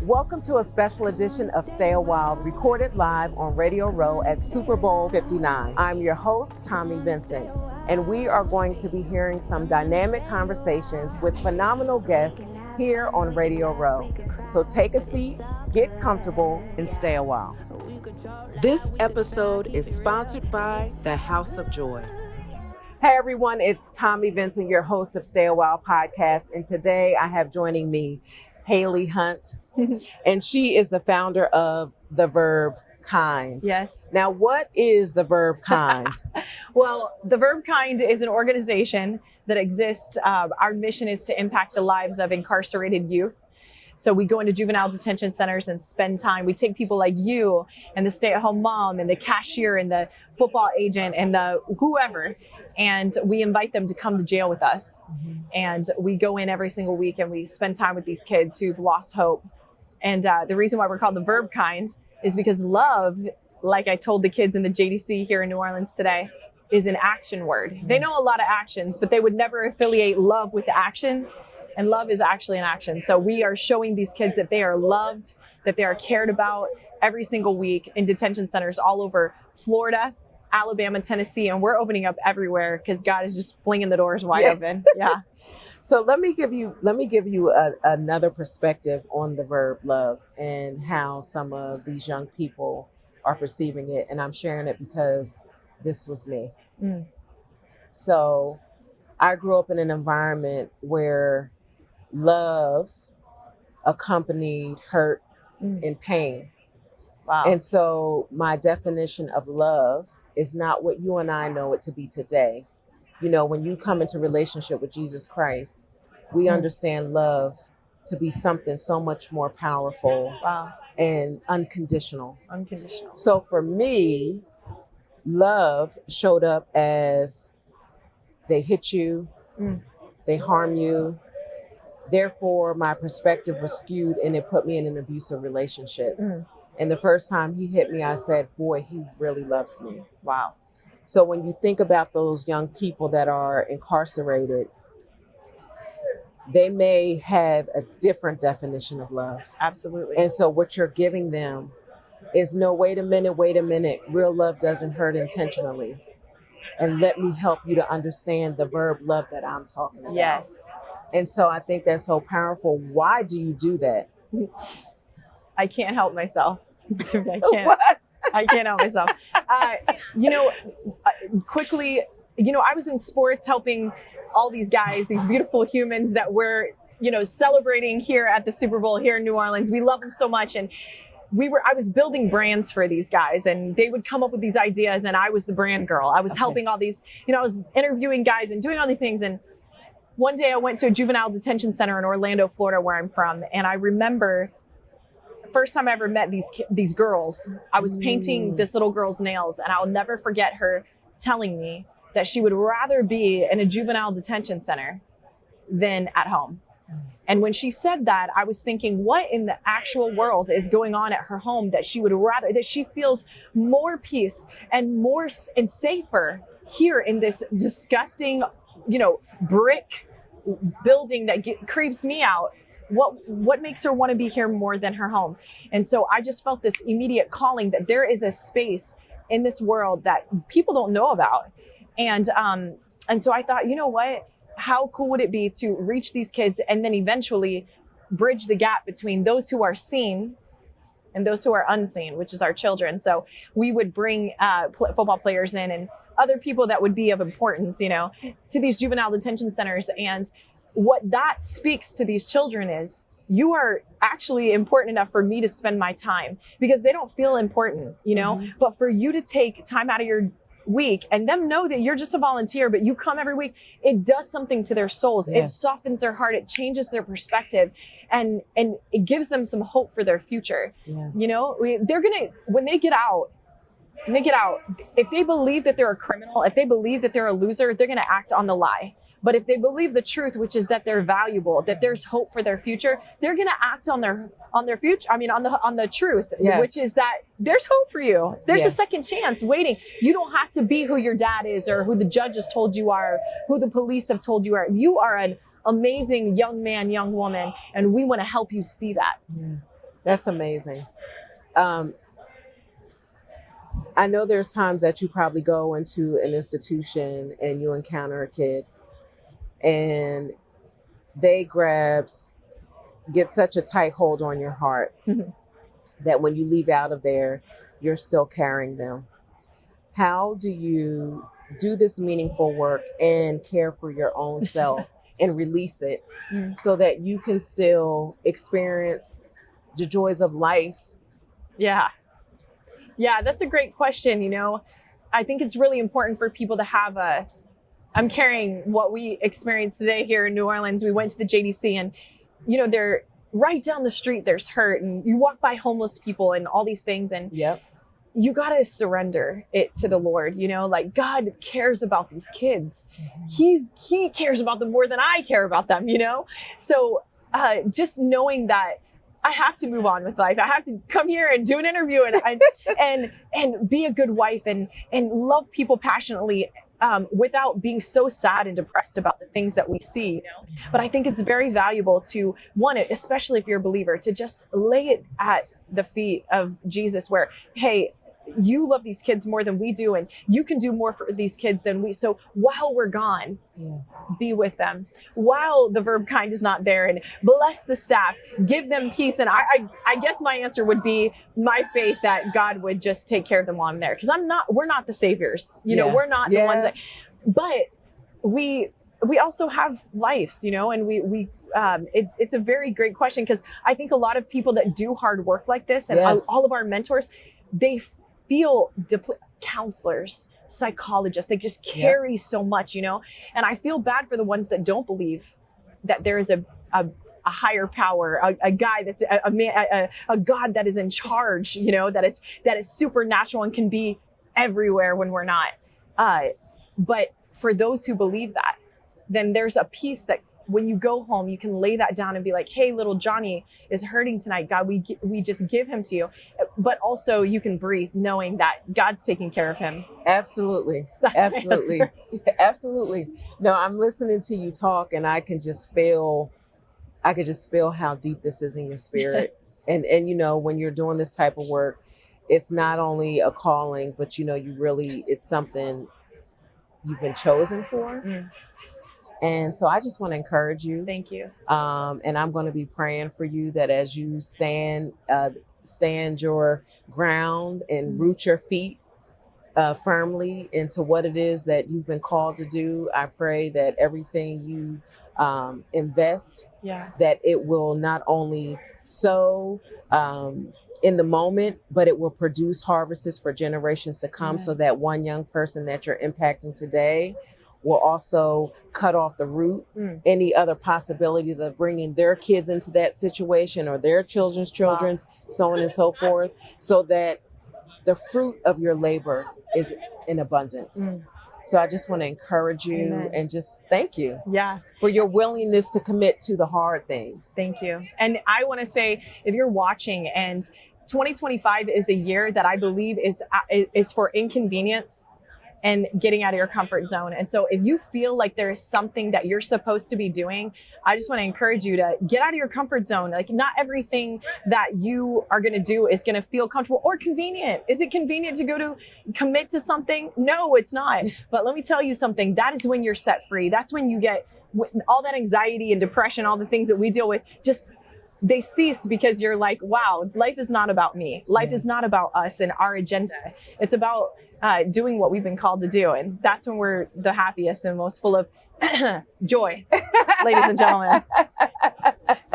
Welcome to a special edition of Stay a While, recorded live on Radio Row at Super Bowl 59. I'm your host, Tommi Vincent, and we are going to be hearing some dynamic conversations with phenomenal guests here on Radio Row. So take a seat, get comfortable, and stay a while. This episode is sponsored by the House of Joy. Hey everyone, it's Tommi Vincent, your host of Stay a While podcast, and today I have joining me Haley Hunt, and she is the founder of the Verb Kind. Yes. Now, what is the Verb Kind? Well, the Verb Kind is an organization that exists. Our mission is to impact the lives of incarcerated youth. So we go into juvenile detention centers and spend time. We take people like you and the stay-at-home mom and the cashier and the football agent and the whoever, and we invite them to come to jail with us. Mm-hmm. And we go in every single week and we spend time with these kids who've lost hope. And the reason why we're called the Verb Kind is because love, like I told the kids in the JDC here in New Orleans today, is an action word. Mm-hmm. They know a lot of actions, but they would never affiliate love with action. And love is actually an action. So we are showing these kids that they are loved, that they are cared about every single week in detention centers all over Florida, Alabama, Tennessee, and we're opening up everywhere because God is just flinging the doors wide open. Yeah. So let me give you another perspective on the verb love and how some of these young people are perceiving it. And I'm sharing it because this was me. Mm. So I grew up in an environment where love accompanied hurt and pain. Wow. And so my definition of love is not what you and I know it to be today. You know, when you come into relationship with Jesus Christ, we understand love to be something so much more powerful. Wow. And unconditional. Unconditional. So for me, love showed up as they hit you, they harm you. Therefore, my perspective was skewed and it put me in an abusive relationship. And the first time he hit me, I said, boy, he really loves me. Wow. So when you think about those young people that are incarcerated, they may have a different definition of love. Absolutely. And so what you're giving them is no, wait a minute. Real love doesn't hurt intentionally. And let me help you to understand the verb love that I'm talking about. Yes. And so I think that's so powerful. Why do you do that? I can't help myself. I can't. What? I can't help myself. Quickly, I was in sports helping all these guys, these beautiful humans that we're, celebrating here at the Super Bowl here in New Orleans. We love them so much. And I was building brands for these guys and they would come up with these ideas and I was the brand girl. I was helping all these, I was interviewing guys and doing all these things. And one day I went to a juvenile detention center in Orlando, Florida, where I'm from. And I remember first time I ever met these girls, I was painting this little girl's nails and I'll never forget her telling me that she would rather be in a juvenile detention center than at home. And when she said that, I was thinking, what in the actual world is going on at her home that she feels more peace and and safer here in this disgusting, brick building that creeps me out. What makes her want to be here more than her home? And so I just felt this immediate calling that there is a space in this world that people don't know about. And so I thought, you know what? How cool would it be to reach these kids and then eventually bridge the gap between those who are seen and those who are unseen, which is our children. So we would bring football players in and other people that would be of importance, to these juvenile detention centers. And what that speaks to these children is you are actually important enough for me to spend my time because they don't feel important, but for you to take time out of your week and them know that you're just a volunteer, but you come every week, it does something to their souls. Yes. It softens their heart. It changes their perspective and it gives them some hope for their future. Yeah. When they get out, if they believe that they're a criminal, if they believe that they're a loser, they're going to act on the lie. But if they believe the truth, which is that they're valuable, that there's hope for their future, they're going to act on their future. On the truth, yes. Which is that there's hope for you. There's a second chance waiting. You don't have to be who your dad is or who the judge has told you are, who the police have told you are. You are an amazing young man, young woman, and we want to help you see that. Yeah. That's amazing. Um, I know there's times that you probably go into an institution and you encounter a kid and they get such a tight hold on your heart that when you leave out of there, you're still carrying them. How do you do this meaningful work and care for your own self and release it so that you can still experience the joys of life? Yeah. Yeah, that's a great question. I think it's really important for people to have I'm carrying what we experienced today here in New Orleans. We went to the JDC and, they're right down the street, there's hurt, and you walk by homeless people and all these things. And Yep. you got to surrender it to the Lord, like God cares about these kids. He cares about them more than I care about them, So just knowing that I have to move on with life. I have to come here and do an interview and be a good wife and love people passionately without being so sad and depressed about the things that we see. But I think it's very valuable to especially if you're a believer, to just lay it at the feet of Jesus where, hey, you love these kids more than we do, and you can do more for these kids than we. So while we're gone, be with them. While the Verb Kind is not there, and bless the staff, give them peace. And I guess my answer would be my faith that God would just take care of them while I'm there. Because we're not the saviors, we're not the ones but we also have lives, and it's a very great question, because I think a lot of people that do hard work like this, and all of our mentors, they feel counselors, psychologists, they just carry so much, and I feel bad for the ones that don't believe that there is a higher power, a guy that's a God that is in charge, that is supernatural and can be everywhere when we're not. But for those who believe that, then there's a peace that when you go home, you can lay that down and be like, hey, little Johnny is hurting tonight. God, we just give him to you. But also you can breathe knowing that God's taking care of him. Absolutely. That's Absolutely. Absolutely. No, I'm listening to you talk and I could just feel how deep this is in your spirit. and when you're doing this type of work, it's not only a calling, but it's something you've been chosen for. And so I just want to encourage you. Thank you. And I'm going to be praying for you that as you stand your ground and root your feet firmly into what it is that you've been called to do. I pray that everything you invest, that it will not only sow in the moment, but it will produce harvests for generations to come. So that one young person that you're impacting today will also cut off the root any other possibilities of bringing their kids into that situation or their children's, so on and so forth, so that the fruit of your labor is in abundance. So I just want to encourage you and just thank you for your willingness to commit to the hard things. Thank you. And I want to say, if you're watching, and 2025 is a year that I believe is for inconvenience and getting out of your comfort zone. And so if you feel like there is something that you're supposed to be doing, I just want to encourage you to get out of your comfort zone. Like, not everything that you are going to do is going to feel comfortable or convenient. Is it convenient to commit to something? No, it's not. But let me tell you something, that is when you're set free. That's when you get all that anxiety and depression, all the things that we deal with, they cease, because you're like, wow, life is not about me. Life is not about us and our agenda. It's about doing what we've been called to do. And that's when we're the happiest and most full of joy, ladies and gentlemen.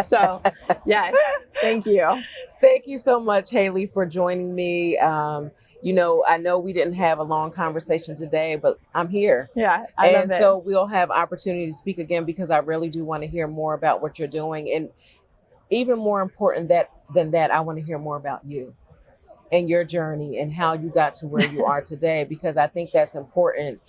So, yes, thank you. Thank you so much, Haley, for joining me. I know we didn't have a long conversation today, but I'm here. Yeah, I love it. And so we'll have opportunity to speak again, because I really do want to hear more about what you're doing. And even more important than that, I want to hear more about you and your journey and how you got to where you are today, because I think that's important.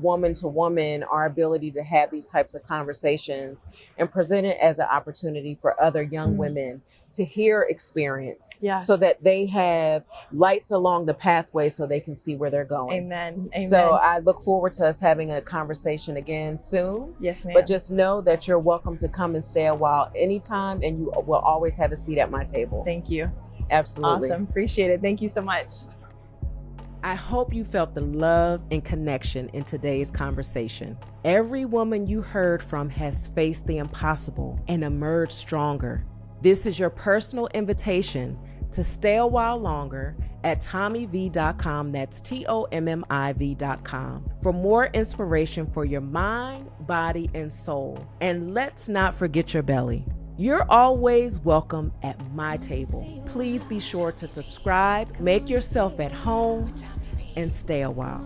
woman to woman, our ability to have these types of conversations and present it as an opportunity for other young women to hear experience, Yeah. so that they have lights along the pathway so they can see where they're going. Amen. Amen. So I look forward to us having a conversation again soon. Yes, ma'am. But just know that you're welcome to come and stay a while anytime, and you will always have a seat at my table. Thank you. Absolutely. Awesome. Appreciate it. Thank you so much. I hope you felt the love and connection in today's conversation. Every woman you heard from has faced the impossible and emerged stronger. This is your personal invitation to stay a while longer at TommiV.com. That's TOMMIV.com for more inspiration for your mind, body, and soul. And let's not forget your belly. You're always welcome at my table. Please be sure to subscribe, make yourself at home, and stay a while.